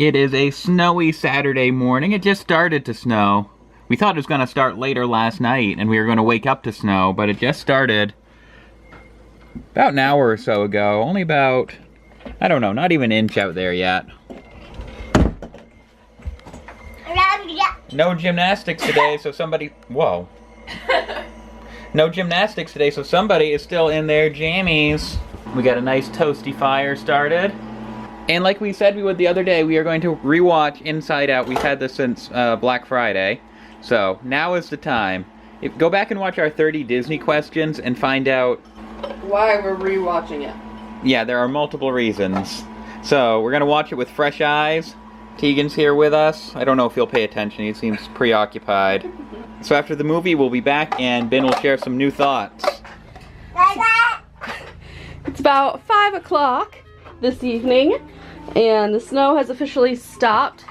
It is a snowy Saturday morning. It just started to snow. We thought it was going to start later last night and we were going to wake up to snow, but it just started about an hour or so ago. Only about, I don't know, not even an inch out there yet. No gymnastics today, so somebody, whoa. No gymnastics today, so somebody is still in their jammies. We got a nice toasty fire started. And like we said we would the other day, we are going to rewatch Inside Out. We've had this since Black Friday. So now is the time. Go back and watch our 30 Disney questions and find out why we're rewatching it. Yeah, there are multiple reasons. So we're going to watch it with fresh eyes. Teagan's here with us. I don't know if he'll pay attention. He seems preoccupied. So after the movie, we'll be back and Ben will share some new thoughts. It's about 5 o'clock this evening, and the snow has officially stopped.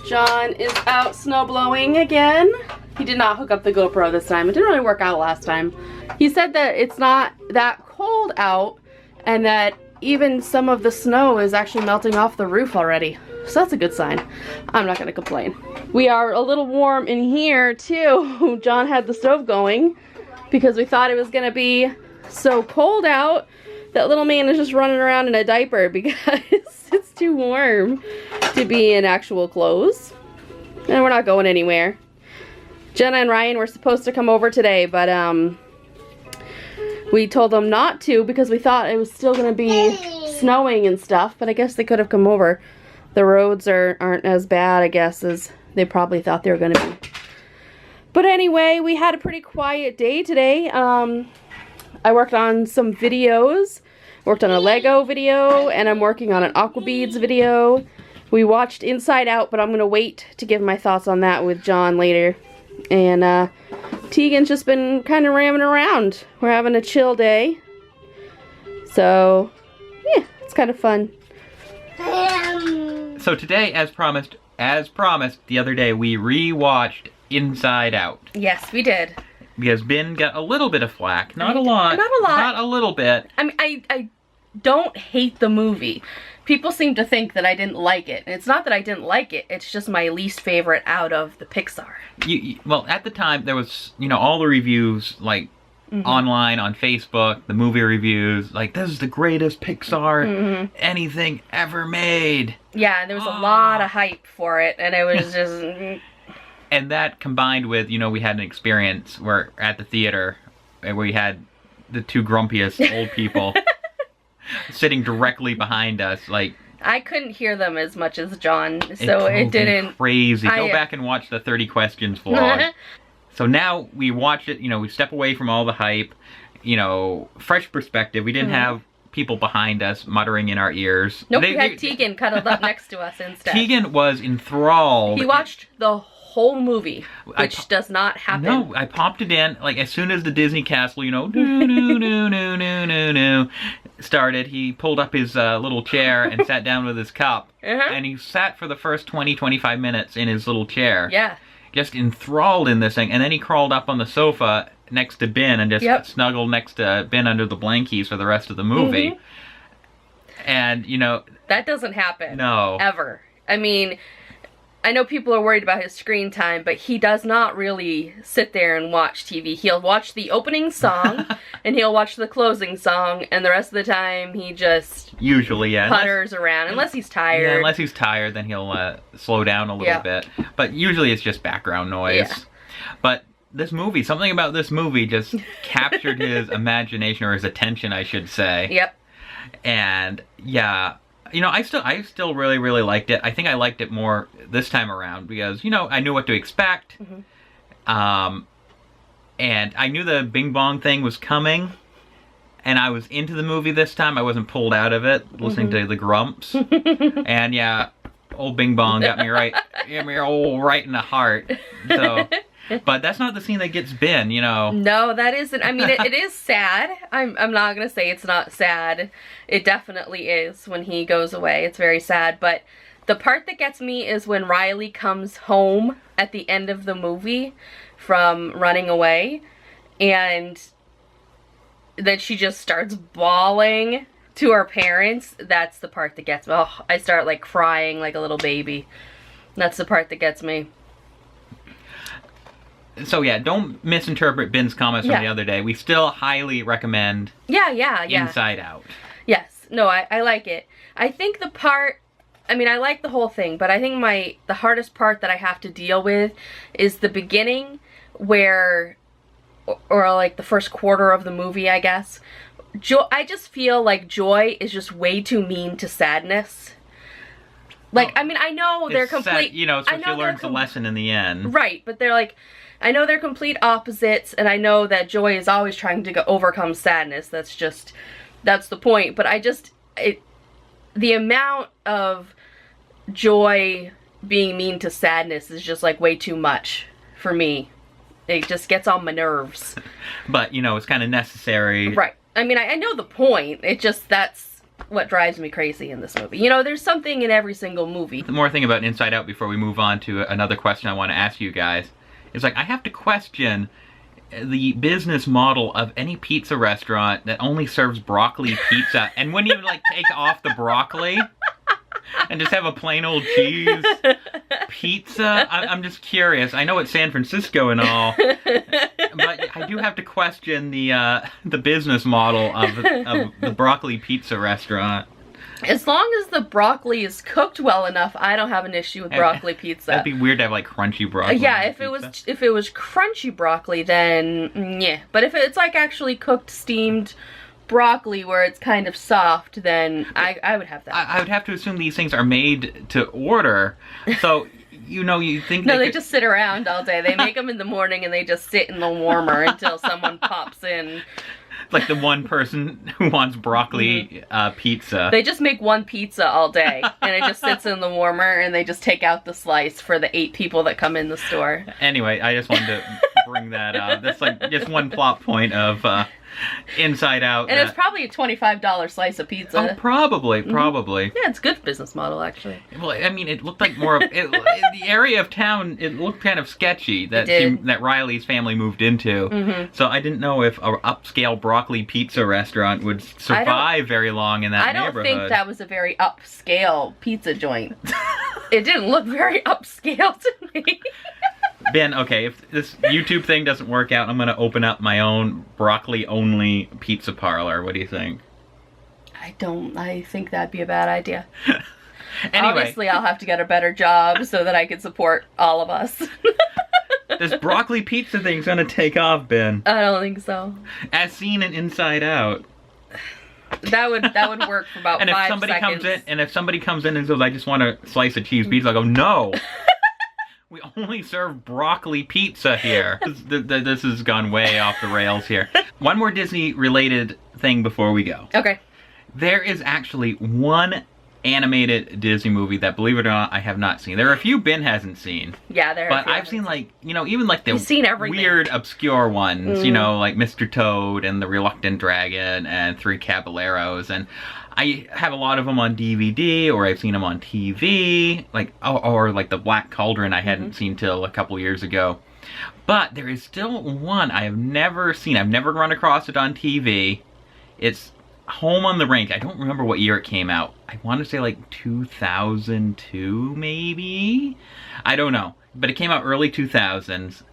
John is out snow blowing again. He did not hook up the GoPro this time. It didn't really work out last time. He said that it's not that cold out and that even some of the snow is actually melting off the roof already. So that's a good sign. I'm not gonna complain. We are a little warm in here too. John had the stove going because we thought it was gonna be so cold out. That little man is just running around in a diaper because it's too warm to be in actual clothes. And we're not going anywhere. Jenna and Ryan were supposed to come over today, but we told them not to because we thought it was still gonna be snowing and stuff, but I guess they could have come over. The roads aren't as bad, I guess, as they probably thought they were gonna be. But anyway, we had a pretty quiet day today. I worked on some videos, worked on a Lego video, and I'm working on an Aqua Beads video. We watched Inside Out, but I'm going to wait to give my thoughts on that with John later. And Teagan's just been kind of ramming around. We're having a chill day. So, yeah, it's kind of fun. So today, as promised the other day, we re-watched Inside Out. Yes, we did. Because Ben got a little bit of flack. Not a lot. Not a lot. Not a little bit. I mean, I don't hate the movie. People seem to think that I didn't like it. And it's not that I didn't like it. It's just my least favorite out of the Pixar. Well, at the time, there was, you know, all the reviews, like, online, on Facebook, the movie reviews, like, this is the greatest Pixar anything ever made. Yeah, there was a lot of hype for it. And it was just... And that combined with, you know, we had an experience where at the theater where we had the two grumpiest old people sitting directly behind us, like... I couldn't hear them as much as John, so it didn't... Crazy. Go back and watch the 30 Questions vlog. So now we watch it, you know, we step away from all the hype, you know, fresh perspective. We didn't have people behind us muttering in our ears. Nope, we had Teagan cuddled up next to us instead. Teagan was enthralled. He watched the whole movie, which does not happen. No, I popped it in, like, as soon as the Disney Castle, you know, started, he pulled up his little chair and sat down with his cup. And he sat for the first 20-25 minutes in his little chair. Yeah. Just enthralled in this thing. And then he crawled up on the sofa next to Ben and just snuggled next to Ben under the blankies for the rest of the movie. And, you know... That doesn't happen. No. Ever. I mean... I know people are worried about his screen time, but he does not really sit there and watch TV. He'll watch the opening song, and he'll watch the closing song, and the rest of the time he just usually putters around, unless he's tired. Yeah, unless he's tired, then he'll slow down a little bit. But usually it's just background noise. Yeah. But this movie, something about this movie just captured his imagination, or his attention, I should say. Yep. And, yeah... You know, I still really, really liked it. I think I liked it more this time around because, you know, I knew what to expect. And I knew the Bing Bong thing was coming. And I was into the movie this time. I wasn't pulled out of it, listening to the grumps. And yeah, old Bing Bong got me right in the heart. So... But that's not the scene that gets Ben, you know. No, that isn't. I mean, it is sad. I'm not going to say it's not sad. It definitely is when he goes away. It's very sad. But the part that gets me is when Riley comes home at the end of the movie from running away. And then she just starts bawling. to our parents, that's the part that gets me. Oh, I start like crying like a little baby. That's the part that gets me. So yeah, don't misinterpret Bin's comments from the other day. We still highly recommend Inside Out. Yes. No, I like it. I think the part, I mean, I like the whole thing, but I think the hardest part that I have to deal with is the beginning where, or like the first quarter of the movie, I guess. I just feel like Joy is just way too mean to Sadness. Like, I mean, I know they're complete... you know, so she learns the lesson in the end. Right, but they're like... I know they're complete opposites, and I know that Joy is always trying to overcome Sadness. That's the point. But the amount of Joy being mean to Sadness is just, like, way too much for me. It just gets on my nerves. But, you know, it's kind of necessary. Right. I mean, I know the point. That's what drives me crazy in this movie. You know, there's something in every single movie. The more thing about Inside Out before we move on to another question I want to ask you guys. It's like, I have to question the business model of any pizza restaurant that only serves broccoli pizza and wouldn't even, like, take off the broccoli and just have a plain old cheese pizza. I'm just curious. I know it's San Francisco and all, but I do have to question the business model of the broccoli pizza restaurant. As long as the broccoli is cooked well enough, I don't have an issue with broccoli pizza. That'd be weird to have like crunchy broccoli. Yeah, if it was crunchy broccoli, then yeah. But if it's like actually cooked, steamed broccoli where it's kind of soft, then I would have that. I would have to assume these things are made to order. So, you know, you think no, they just sit around all day. They make them in the morning and they just sit in the warmer until someone pops in. Like the one person who wants broccoli pizza. They just make one pizza all day, and it just sits in the warmer, and they just take out the slice for the 8 people that come in the store. Anyway, I just wanted to bring that up. That's like just one plot point of Inside Out. And it's probably a $25 slice of pizza. Oh, probably. Yeah, it's a good business model, actually. Well, I mean, it looked like more of... the area of town, it looked kind of sketchy that Riley's family moved into. So I didn't know if an upscale broccoli pizza restaurant would survive very long in that neighborhood. I don't think that was a very upscale pizza joint. It didn't look very upscale to me. Ben, okay, if this YouTube thing doesn't work out, I'm going to open up my own broccoli-only pizza parlor. What do you think? I think that'd be a bad idea. Anyway. Obviously, I'll have to get a better job so that I can support all of us. This broccoli pizza thing's going to take off, Ben. I don't think so. As seen in Inside Out. That would work for about 5 seconds. If somebody comes in and says, I just want a slice of cheese pizza, I'll go, no. We only serve broccoli pizza here. This has gone way off the rails here. One more Disney-related thing before we go. Okay. There is actually one animated Disney movie that, believe it or not, I have not seen. There are a few Ben hasn't seen. Yeah, there are. But I've seen, like, you know, even like the everything. Weird, obscure ones, you know, like Mr. Toad and the Reluctant Dragon and Three Caballeros, and I have a lot of them on DVD, or I've seen them on TV, like, or like the Black Cauldron I hadn't seen till a couple years ago. But there is still one I have never seen. I've never run across it on TV. It's Home on the Range. I don't remember what year it came out. I want to say like 2002, maybe? I don't know. But it came out early 2000s,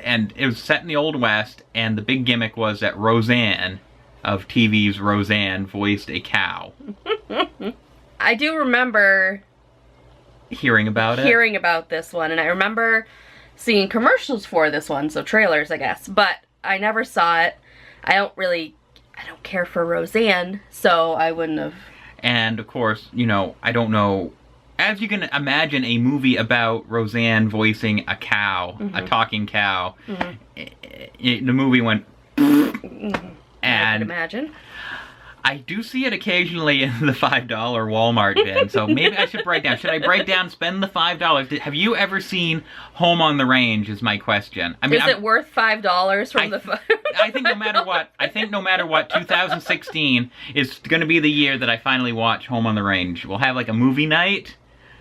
and it was set in the Old West, and the big gimmick was that Roseanne of TV's Roseanne voiced a cow. I do remember hearing about this one, and I remember seeing commercials for this one, so trailers, I guess, but I never saw it. I don't care for Roseanne, so I wouldn't have. And of course, you know, I don't know, as you can imagine, a movie about Roseanne voicing a cow, a talking cow, the movie went and I would imagine. I do see it occasionally in the $5 Walmart bin, so maybe I should break down. Should I break down, spend the $5? Have you ever seen Home on the Range is my question. I mean, is it worth $5 from the I think no matter what, 2016 is going to be the year that I finally watch Home on the Range. We'll have like a movie night.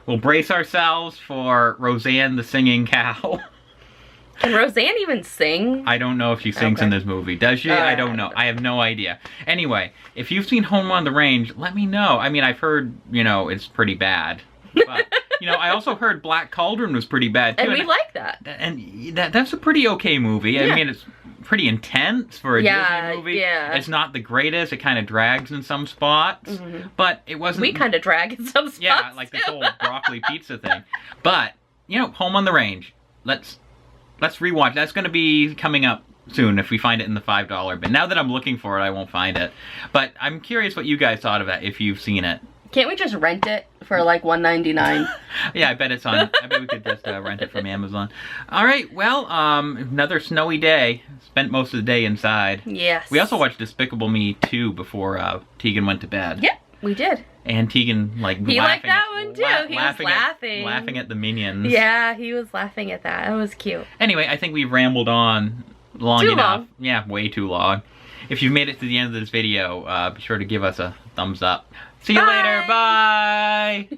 We'll brace ourselves for Roseanne the singing cow. Can Roseanne even sing? I don't know if she sings in this movie. Does she? I don't know. I have no idea. Anyway, if you've seen Home on the Range, let me know. I mean, I've heard, it's pretty bad. But, I also heard Black Cauldron was pretty bad, too. And we like that. And that's a pretty okay movie. Yeah. I mean, it's pretty intense for a Disney movie. Yeah. It's not the greatest. It kind of drags in some spots. But it wasn't... We kind of drag in some spots, yeah, like this whole broccoli pizza thing. But, Home on the Range. Let's rewatch. That's going to be coming up soon if we find it in the $5 bin. Now that I'm looking for it, I won't find it. But I'm curious what you guys thought of that if you've seen it. Can't we just rent it for like $1.99? Yeah, I bet it's on. I bet we could just rent it from Amazon. All right, well, another snowy day. Spent most of the day inside. Yes. We also watched Despicable Me 2 before Teagan went to bed. Yep, we did. And Teagan, he liked that one too. He was laughing. Laughing at the Minions. Yeah, he was laughing at that. It was cute. Anyway, I think we've rambled on long enough. Yeah, way too long. If you've made it to the end of this video, be sure to give us a thumbs up. See you later. Bye.